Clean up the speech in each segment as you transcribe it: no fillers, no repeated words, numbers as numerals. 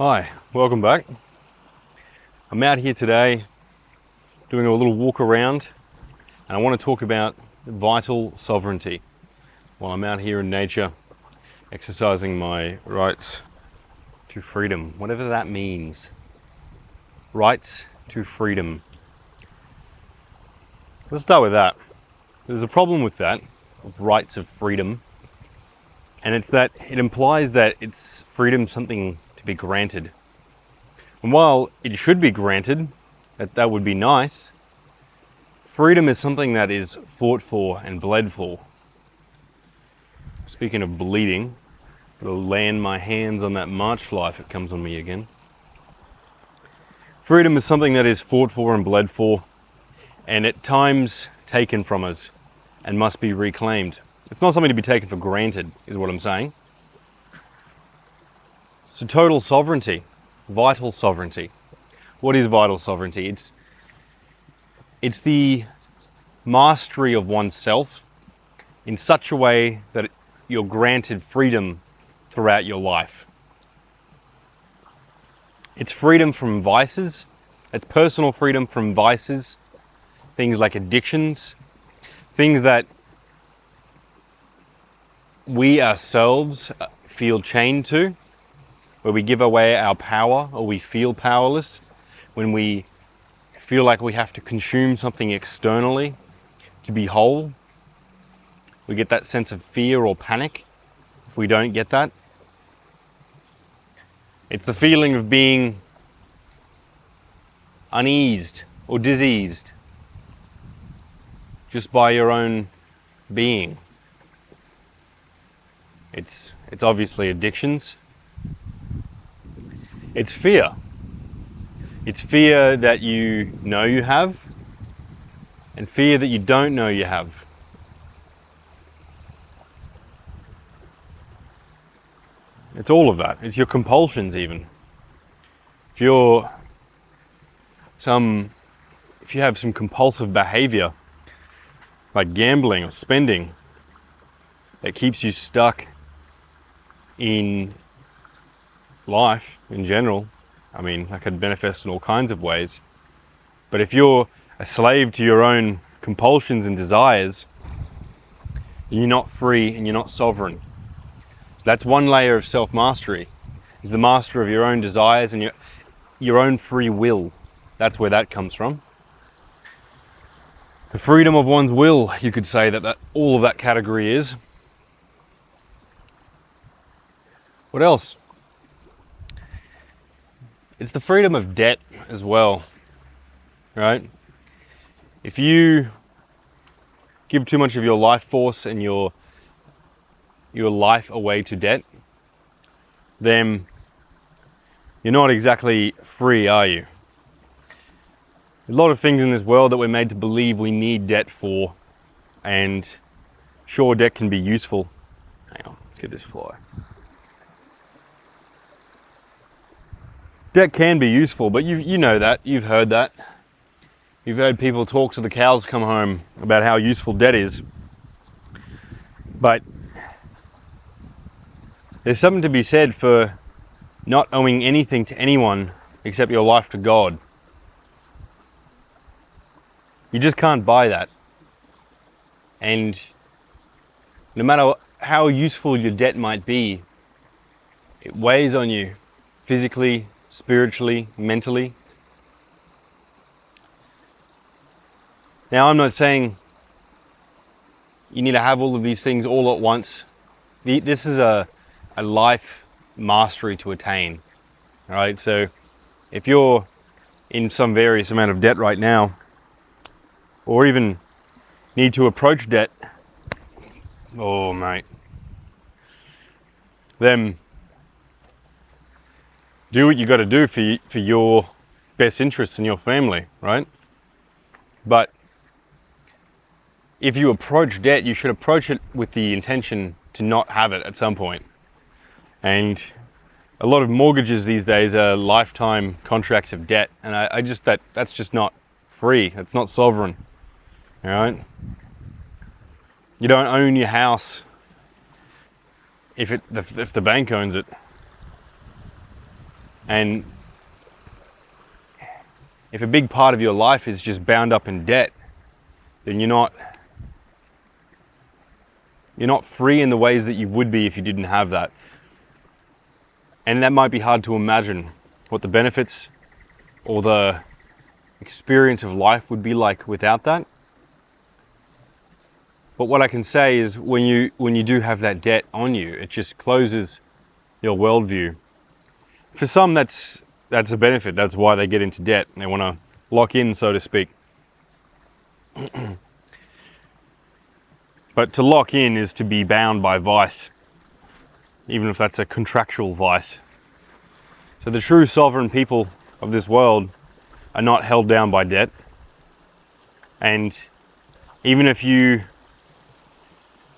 Hi, welcome back. I'm out here today doing a little walk around and I want to talk about vital sovereignty while I'm out here in nature exercising my rights to freedom, whatever that means. Rights to freedom. Let's start with that. There's a problem with that, of rights of freedom, and it's that it implies that it's freedom something to be granted. And while it should be granted, that would be nice, freedom is something that is fought for and bled for. Speaking of bleeding, I'll land my hands on that march fly if it comes on me again. Freedom is something that is fought for and bled for, and at times taken from us and must be reclaimed. It's not something to be taken for granted, is what I'm saying. So total sovereignty, vital sovereignty. What is vital sovereignty? It's the mastery of oneself in such a way that you're granted freedom throughout your life. It's freedom from vices. It's personal freedom from vices, things like addictions, things that we ourselves feel chained to, where we give away our power or we feel powerless, when we feel like we have to consume something externally to be whole. We get that sense of fear or panic if we don't get that. It's the feeling of being uneased or diseased just by your own being. It's obviously addictions. It's fear. It's fear that you know you have and fear that you don't know you have. It's all of that. It's your compulsions even. If you have some compulsive behavior like gambling or spending that keeps you stuck in life in general, I mean, that could manifest in all kinds of ways. But if you're a slave to your own compulsions and desires, you're not free and you're not sovereign. So that's one layer of self-mastery, is the master of your own desires and your own free will. That's where that comes from. The freedom of one's will, you could say that all of that category is. What else? It's the freedom of debt as well, right? If you give too much of your life force and your life away to debt, then you're not exactly free, are you? A lot of things in this world that we're made to believe we need debt for, and sure, debt can be useful. Hang on, let's get this fly. Debt can be useful, but you know that, you've heard that. You've heard people talk to the cows come home about how useful debt is. But there's something to be said for not owing anything to anyone except your life to God. You just can't buy that. And no matter how useful your debt might be, it weighs on you physically, spiritually, mentally. Now, I'm not saying you need to have all of these things all at once. This is a life mastery to attain. All right, so if you're in some various amount of debt right now, or even need to approach debt, oh mate, then do what you got to do for your best interests and your family, right? But if you approach debt, you should approach it with the intention to not have it at some point. And a lot of mortgages these days are lifetime contracts of debt, and that's just not free. It's not sovereign. All right? You don't own your house if the bank owns it. And if a big part of your life is just bound up in debt, then you're not free in the ways that you would be if you didn't have that. And that might be hard to imagine what the benefits or the experience of life would be like without that. But what I can say is when you do have that debt on you, it just closes your worldview. For some, that's a benefit. That's why they get into debt. They want to lock in, so to speak. But to lock in is to be bound by vice, even if that's a contractual vice. So the true sovereign people of this world are not held down by debt. And even if you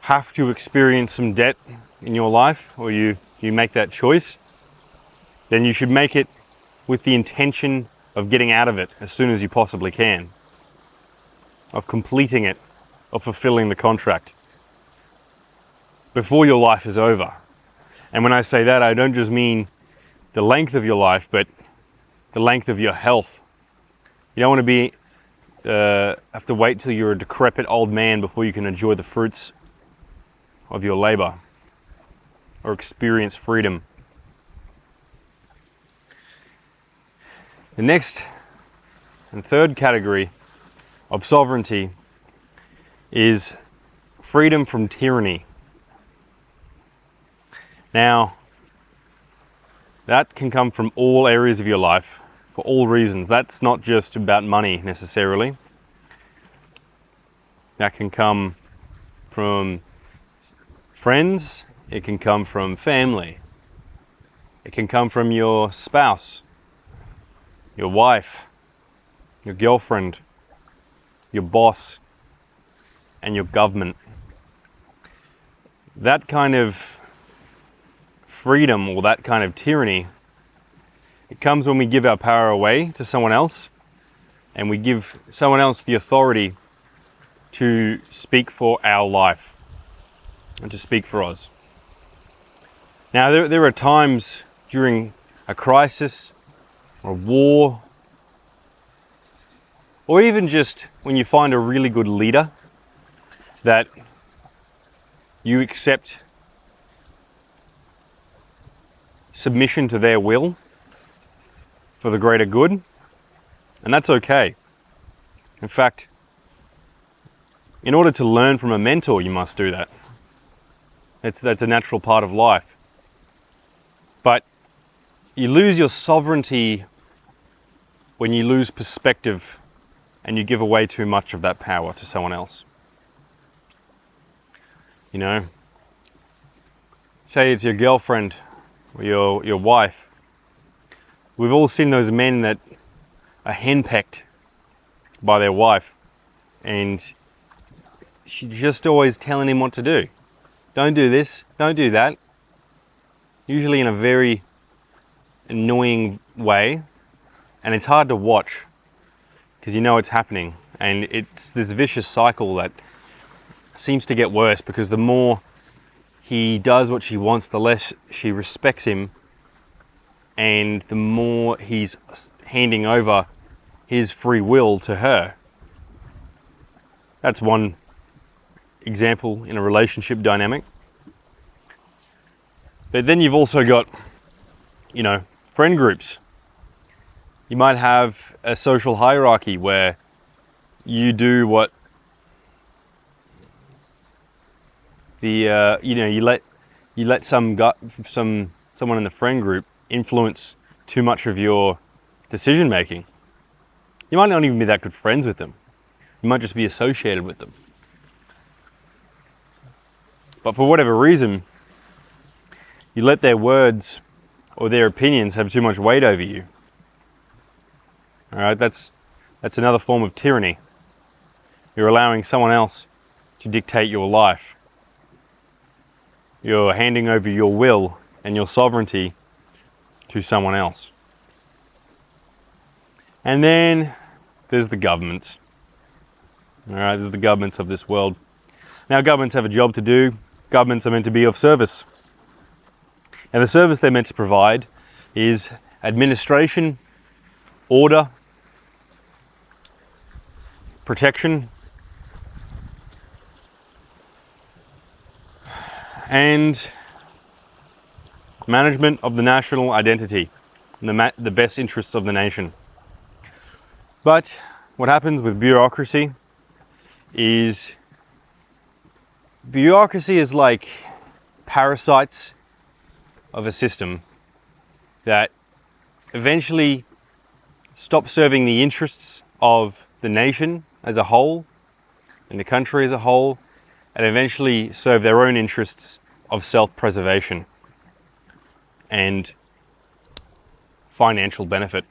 have to experience some debt in your life, or you make that choice, then you should make it with the intention of getting out of it as soon as you possibly can, of completing it, of fulfilling the contract before your life is over. And when I say that, I don't just mean the length of your life, but the length of your health. You don't want to have to wait till you're a decrepit old man before you can enjoy the fruits of your labor or experience freedom. The next and third category of sovereignty is freedom from tyranny. Now, that can come from all areas of your life, for all reasons. That's not just about money necessarily. That can come from friends, it can come from family, it can come from your spouse, your wife, your girlfriend, your boss, and your government. That kind of freedom or that kind of tyranny, it comes when we give our power away to someone else and we give someone else the authority to speak for our life and to speak for us. Now, there are times during a crisis or a war, or even just when you find a really good leader that you accept submission to their will for the greater good, and that's okay. In fact, in order to learn from a mentor, you must do that. That's a natural part of life. But you lose your sovereignty when you lose perspective and you give away too much of that power to someone else. You know, say it's your girlfriend or your wife. We've all seen those men that are henpecked by their wife and she's just always telling him what to do. Don't do this, don't do that. Usually in a very annoying way, and it's hard to watch because you know it's happening, and it's this vicious cycle that seems to get worse because the more he does what she wants, the less she respects him, and the more he's handing over his free will to her. That's one example in a relationship dynamic. But then you've also got, you know, friend groups. You might have a social hierarchy where you do what you let someone in the friend group influence too much of your decision making. You might not even be that good friends with them. You might just be associated with them. But for whatever reason, you let their words or their opinions have too much weight over you. All right, that's another form of tyranny. You're allowing someone else to dictate your life. You're handing over your will and your sovereignty to someone else. And then there's the governments. All right, there's the governments of this world. Now, governments have a job to do. Governments are meant to be of service. And the service they're meant to provide is administration, order, protection, and management of the national identity and the best interests of the nation. But what happens with bureaucracy is like parasites of a system that eventually stop serving the interests of the nation as a whole and the country as a whole, and eventually serve their own interests of self-preservation and financial benefit.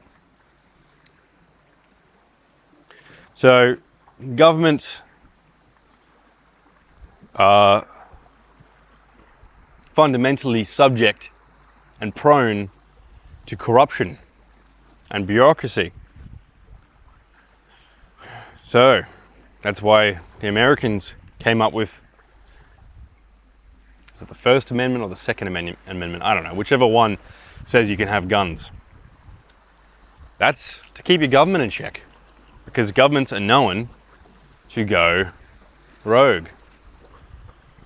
So governments are fundamentally subject and prone to corruption and bureaucracy. So that's why the Americans came up with, is it the First Amendment or the Second Amendment? I don't know, whichever one says you can have guns. That's to keep your government in check, because governments are known to go rogue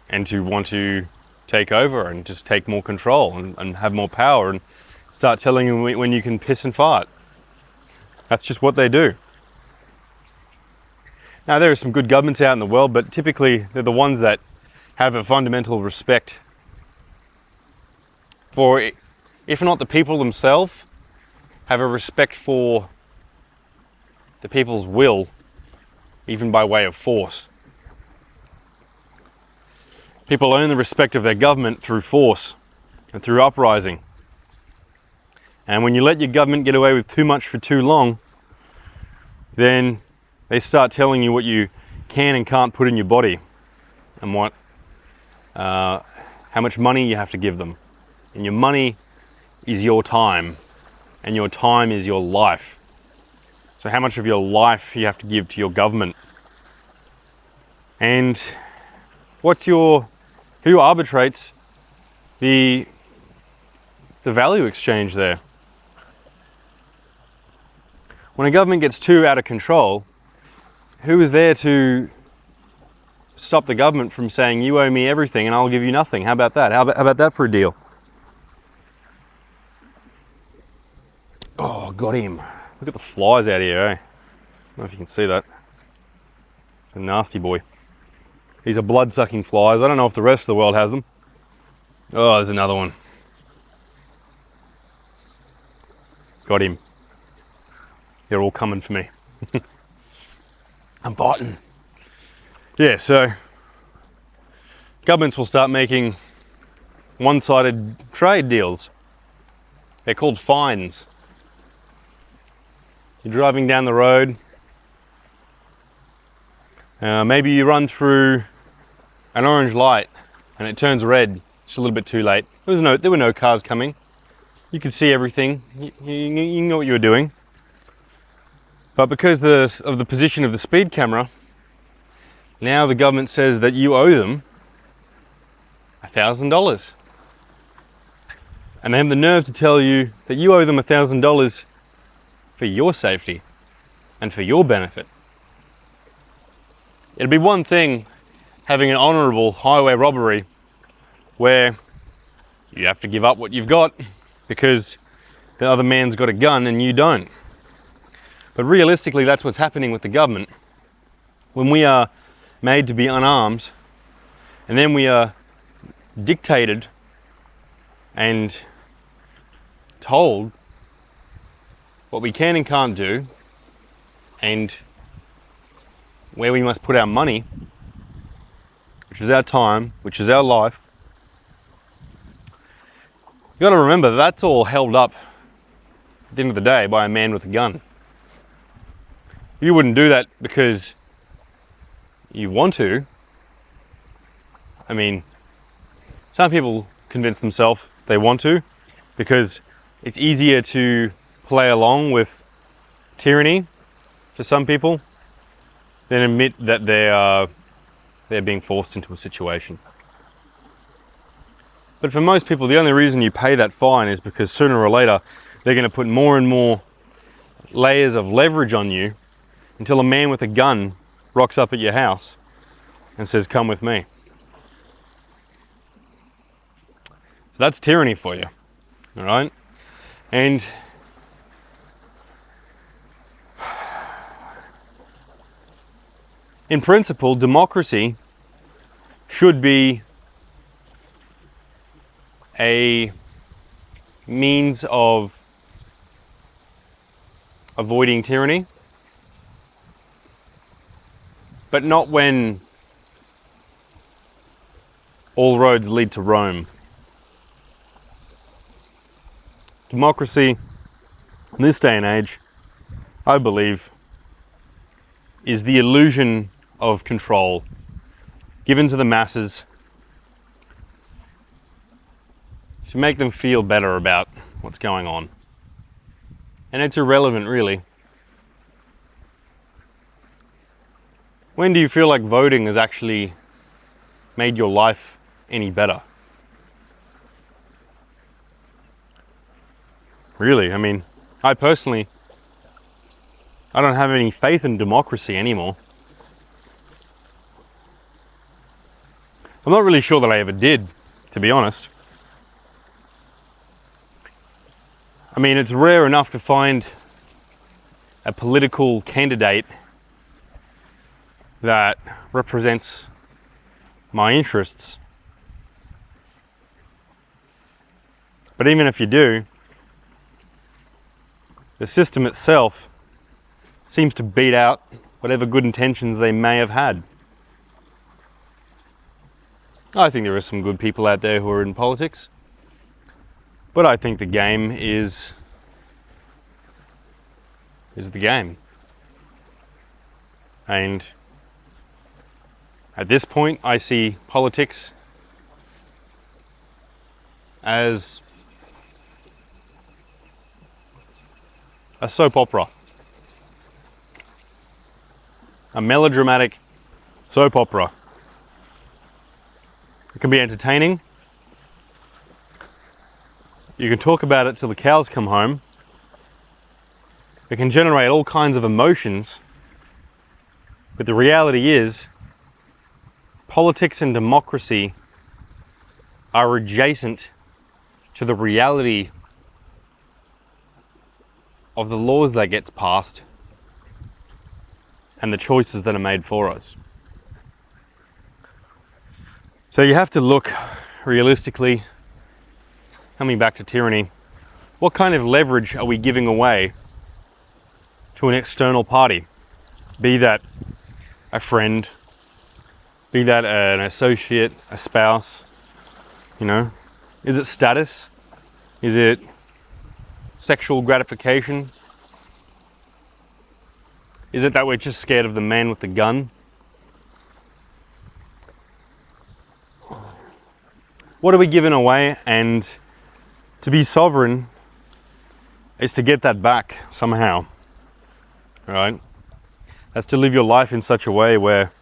and to want to take over and just take more control and have more power and start telling you when you can piss and fart. That's just what they do. Now, there are some good governments out in the world, but typically they're the ones that have a fundamental respect for, if not the people themselves, have a respect for the people's will, even by way of force. People earn the respect of their government through force and through uprising. And when you let your government get away with too much for too long, then they start telling you what you can and can't put in your body, and how much money you have to give them. And your money is your time, and your time is your life. So how much of your life you have to give to your government? And who arbitrates the value exchange there? When a government gets too out of control, who is there to stop the government from saying, you owe me everything and I'll give you nothing? How about that? How about that for a deal? Oh, got him. Look at the flies out here, eh? I don't know if you can see that. It's a nasty boy. These are blood-sucking flies. I don't know if the rest of the world has them. Oh, there's another one. Got him. They're all coming for me. I'm biting. Yeah, so governments will start making one-sided trade deals. They're called fines. You're driving down the road. Maybe you run through an orange light and it turns red. It's a little bit too late. There were no cars coming. You could see everything. You know what you were doing. But because of the position of the speed camera, now the government says that you owe them $1,000. And they have the nerve to tell you that you owe them $1,000 for your safety and for your benefit. It'd be one thing having an honourable highway robbery where you have to give up what you've got because the other man's got a gun and you don't. But realistically, that's what's happening with the government. When we are made to be unarmed, and then we are dictated and told what we can and can't do, and where we must put our money, which is our time, which is our life. You've got to remember that's all held up at the end of the day by a man with a gun. You wouldn't do that because you want to. I mean, some people convince themselves they want to because it's easier to play along with tyranny for some people than admit that they're being forced into a situation. But for most people, the only reason you pay that fine is because sooner or later they're going to put more and more layers of leverage on you until a man with a gun rocks up at your house and says, "Come with me." So that's tyranny for you, all right? And in principle, democracy should be a means of avoiding tyranny, but not when all roads lead to Rome. Democracy in this day and age, I believe, is the illusion of control given to the masses to make them feel better about what's going on. And it's irrelevant, really. When do you feel like voting has actually made your life any better? Really, I mean, I personally, I don't have any faith in democracy anymore. I'm not really sure that I ever did, to be honest. I mean, it's rare enough to find a political candidate that represents my interests. But even if you do, the system itself seems to beat out whatever good intentions they may have had. I think there are some good people out there who are in politics, but I think the game is the game. And at this point, I see politics as a soap opera. A melodramatic soap opera. It can be entertaining. You can talk about it till the cows come home. It can generate all kinds of emotions. But the reality is, politics and democracy are adjacent to the reality of the laws that gets passed and the choices that are made for us. So you have to look realistically, coming back to tyranny, what kind of leverage are we giving away to an external party? Be that a friend, be that an associate, a spouse, you know? Is it status? Is it sexual gratification? Is it that we're just scared of the man with the gun? What are we giving away? And to be sovereign is to get that back somehow, right? That's to live your life in such a way where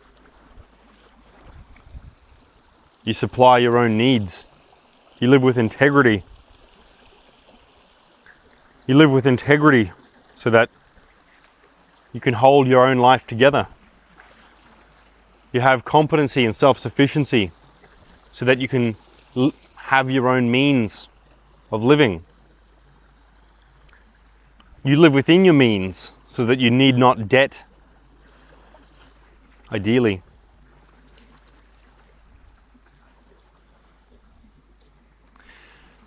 you supply your own needs. You live with integrity. You live with integrity so that you can hold your own life together. You have competency and self-sufficiency so that you can have your own means of living. You live within your means so that you need not debt, ideally.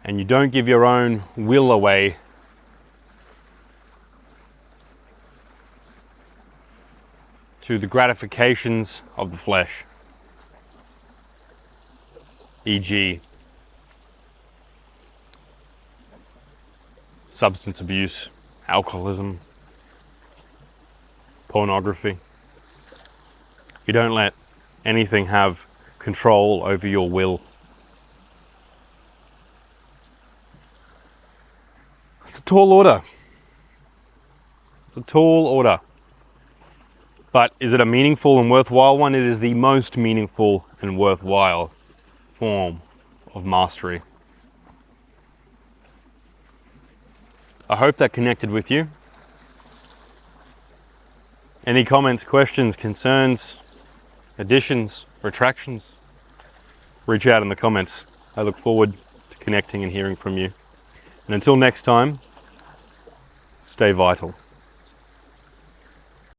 And you don't give your own will away to the gratifications of the flesh, e.g., substance abuse, alcoholism, pornography. You don't let anything have control over your will. It's a tall order. It's a tall order. But is it a meaningful and worthwhile one? It is the most meaningful and worthwhile form of mastery. I hope that connected with you. Any comments, questions, concerns, additions, retractions, reach out in the comments. I look forward to connecting and hearing from you. And until next time, stay vital.